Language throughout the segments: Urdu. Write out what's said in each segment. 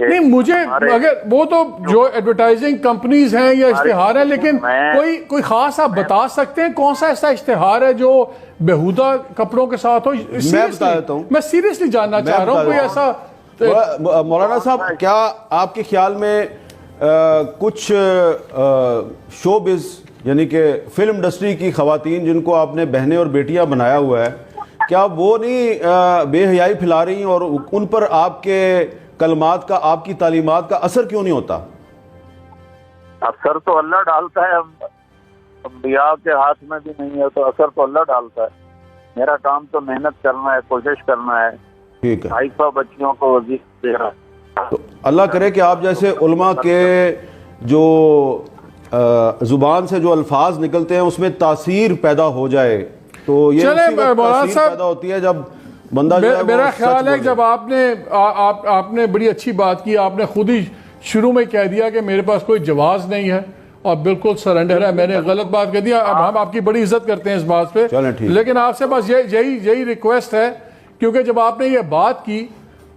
نہیں مجھے اگر وہ تو جو ایڈورٹائزنگ کمپنیز ہیں یا اشتہار ہیں، لیکن کوئی خاص آپ بتا سکتے ہیں کون سا ایسا اشتہار ہے جو بیہودہ کپڑوں کے ساتھ ہو؟ میں بتا دیتا ہوں، میں سیریسلی جاننا چاہ رہا ہوں کوئی ایسا۔ مولانا صاحب کیا آپ کے خیال میں کچھ شوبز یعنی کہ فلم انڈسٹری کی خواتین جن کو آپ نے بہنیں اور بیٹیاں بنایا ہوا ہے، کیا وہ نہیں بے حیائی پھیلا رہی ہیں اور ان پر آپ کے کلمات کا، آپ کی تعلیمات کا اثر کیوں نہیں ہوتا؟ اثر تو اللہ ڈالتا ہے، انبیاء کے ہاتھ میں بھی نہیں ہے تو اثر تو اللہ ڈالتا ہے۔ میرا کام تو محنت کرنا ہے، کوشش کرنا ہے، ٹھیک ہے، 250 بچیوں کو وظیفہ دے رہا ہے۔ تو اللہ کرے کہ آپ جیسے علماء کے جو زبان سے جو الفاظ نکلتے ہیں اس میں تاثیر پیدا ہو جائے، تو یہ اسی وقت تاثیر پیدا ہوتی ہے جب بندہ جو ہے میرا خیال ہے جب آپ نے بڑی اچھی بات کی، آپ نے خود ہی شروع میں کہہ دیا کہ میرے پاس کوئی جواز نہیں ہے اور بالکل سرنڈر ہے، میں نے غلط بات کہہ دیا۔ اب ہم آپ کی بڑی عزت کرتے ہیں اس بات پہ، لیکن آپ سے بس یہی ریکویسٹ ہے، کیونکہ جب آپ نے یہ بات کی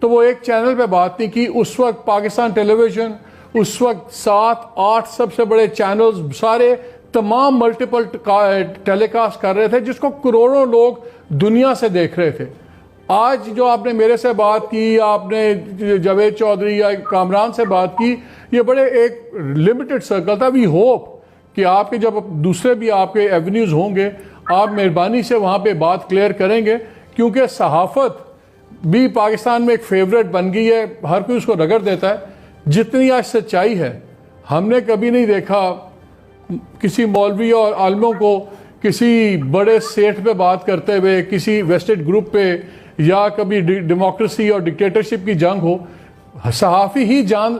تو وہ ایک چینل پہ بات نہیں کی، اس وقت پاکستان ٹیلی ویژن، اس وقت 7-8 سب سے بڑے چینلز سارے تمام ملٹیپل ٹیلی کاسٹ کر رہے تھے، جس کو کروڑوں لوگ دنیا سے دیکھ رہے تھے۔ آج جو آپ نے میرے سے بات کی، آپ نے جاوید چودھری یا کامران سے بات کی، یہ بڑے ایک لمیٹڈ سرکل تھا۔ وی ہوپ کہ آپ کے جب دوسرے بھی آپ کے ایونیوز ہوں گے، آپ مہربانی سے وہاں پہ بات کلیئر کریں گے، کیونکہ صحافت بھی پاکستان میں ایک فیوریٹ بن گئی ہے، ہر کوئی اس کو رگڑ دیتا ہے۔ جتنی آج سچائی ہے، ہم نے کبھی نہیں دیکھا کسی مولوی اور عالموں کو کسی بڑے سیٹ پہ بات کرتے ہوئے، کسی ویسٹڈ گروپ پہ، یا کبھی ڈیموکریسی اور ڈکٹیٹرشپ کی جنگ ہو۔ صحافی ہی جان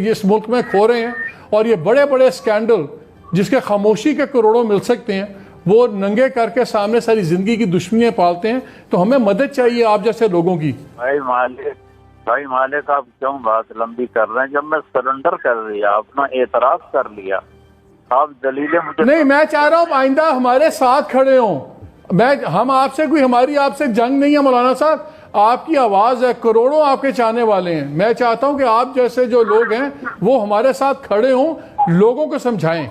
اس ملک میں کھو رہے ہیں، اور یہ بڑے بڑے اسکینڈل جس کے خاموشی کے کروڑوں مل سکتے ہیں، وہ ننگے کر کے سامنے ساری زندگی کی دشمنیاں پالتے ہیں۔ تو ہمیں مدد چاہیے آپ جیسے لوگوں کی۔ بھائی مالک آپ کیوں بات لمبی کر رہے ہیں؟ جب میں سرنڈر کر لیا، اپنا اعتراف کر لیا، آپ دلیلیں مجھے نہیں، میں چاہ رہا ہوں آئندہ ہمارے ساتھ کھڑے ہوں۔ ہم آپ سے ہماری آپ سے جنگ نہیں ہے مولانا صاحب، آپ کی آواز ہے، کروڑوں آپ کے چاہنے والے ہیں۔ میں چاہتا ہوں کہ آپ جیسے جو لوگ ہیں وہ ہمارے ساتھ کھڑے ہوں، لوگوں کو سمجھائیں۔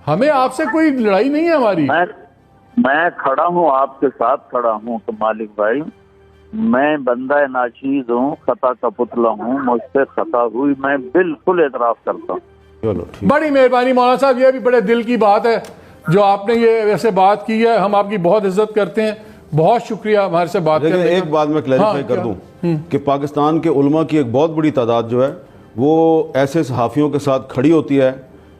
ہمیں آپ سے کوئی لڑائی نہیں ہے ہماری۔ میں کھڑا ہوں، آپ کے ساتھ کھڑا ہوں تو مالک بھائی، میں بندہ ناچیز ہوں، خطا کا پتلا ہوں، مجھ سے خطا ہوئی، میں بالکل اعتراف کرتا ہوں۔ بڑی مہربانی مولانا صاحب، یہ بھی بڑے دل کی بات ہے جو آپ نے یہ ویسے بات کی ہے، ہم آپ کی بہت عزت کرتے ہیں، بہت شکریہ ہمارے سے بات کرنے کا۔ ایک بات میں کلیریفائی کر دوں کہ پاکستان کے علماء کی ایک بہت بڑی تعداد جو ہے وہ ایسے صحافیوں کے ساتھ کھڑی ہوتی ہے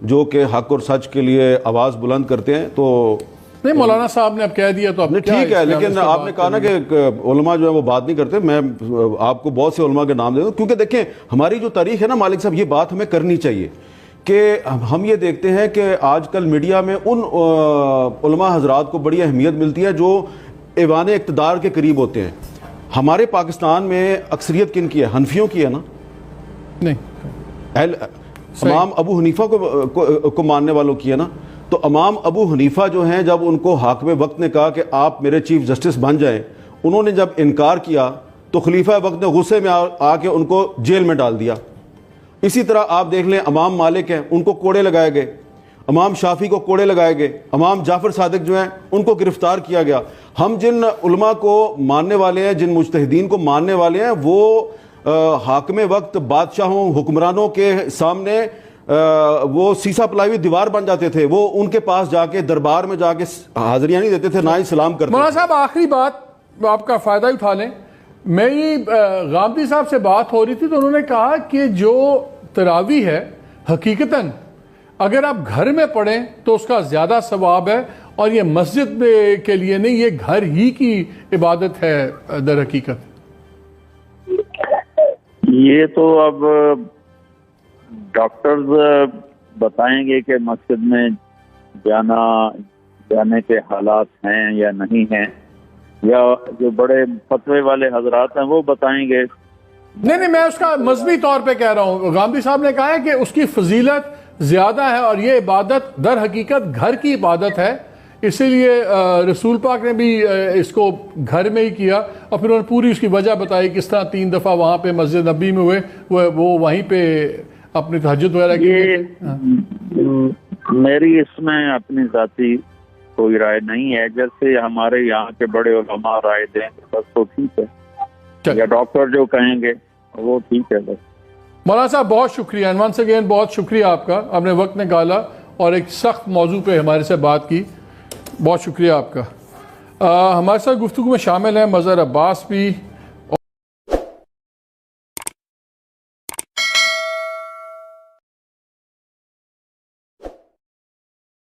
جو کہ حق اور سچ کے لیے آواز بلند کرتے ہیں۔ تو نہیں، مولانا صاحب نے اب کہہ دیا تو اب ٹھیک ہے، لیکن آپ نے کہا نا کہ علماء جو ہے وہ بات نہیں کرتے۔ میں آپ کو بہت سے علماء کے نام دے دوں، کیونکہ دیکھیں ہماری جو تاریخ ہے نا مالک صاحب، یہ بات ہمیں کرنی چاہیے کہ ہم یہ دیکھتے ہیں کہ آج کل میڈیا میں ان علماء حضرات کو بڑی اہمیت ملتی ہے جو ایوان اقتدار کے قریب ہوتے ہیں۔ ہمارے پاکستان میں اکثریت کن کی ہے؟ حنفیوں کی ہے نا؟ نہیں، امام ابو حنیفہ کو ماننے والوں کی ہے نا؟ تو امام ابو حنیفہ جو ہیں، جب ان کو حاکم وقت نے کہا کہ آپ میرے چیف جسٹس بن جائیں، انہوں نے جب انکار کیا تو خلیفہ وقت نے غصے میں آ کے ان کو جیل میں ڈال دیا۔ اسی طرح آپ دیکھ لیں امام مالک ہیں، ان کو کوڑے لگائے گئے، امام شافعی کو کوڑے لگائے گئے، امام جعفر صادق جو ہیں ان کو گرفتار کیا گیا۔ ہم جن علماء کو ماننے والے ہیں، جن مجتہدین کو ماننے والے ہیں، وہ حاکم وقت بادشاہوں حکمرانوں کے سامنے وہ سیسا پلائی ہوئی دیوار بن جاتے تھے، وہ ان کے پاس جا کے دربار میں جا کے حاضریاں نہیں دیتے تھے، نہ ہی سلام کرتے تھے۔ مولانا صاحب آخری بات آپ کا فائدہ اٹھا لیں، میری غامدی صاحب سے بات ہو رہی تھی تو انہوں نے کہا کہ جو تراویح ہے حقیقتاً اگر آپ گھر میں پڑھیں تو اس کا زیادہ ثواب ہے، اور یہ مسجد کے لیے نہیں، یہ گھر ہی کی عبادت ہے در حقیقت۔ یہ تو اب ڈاکٹرز بتائیں گے کہ مسجد میں جانے کے حالات ہیں یا نہیں ہیں، یا جو بڑے فتوے والے حضرات ہیں وہ بتائیں گے۔ نہیں، میں اس کا مذہبی طور پہ کہہ رہا ہوں۔ غامدی صاحب نے کہا ہے کہ اس کی فضیلت زیادہ ہے، اور یہ عبادت در حقیقت گھر کی عبادت ہے، اسی لیے رسول پاک نے بھی اس کو گھر میں ہی کیا، اور پھر انہوں نے پوری اس کی وجہ بتائی کس طرح 3 دفعہ وہاں پہ مسجد نبی میں ہوئے، وہ وہیں پہ اپنی تہجد وغیرہ کی. میری اس میں اپنی ذاتی کوئی رائے نہیں ہے، جیسے ہمارے یہاں کے بڑے علماء رائے دیں بس تو ٹھیک ہے، یا ڈاکٹر جو کہیں گے وہ ٹھیک ہے بس. مولانا صاحب بہت شکریہ، ونس اگین بہت شکریہ آپ کا، آپ نے وقت نکالا اور ایک سخت موضوع پہ ہمارے سے بات کی، بہت شکریہ آپ کا. ہمارے ساتھ گفتگو میں شامل ہیں مظہر عباس بھی،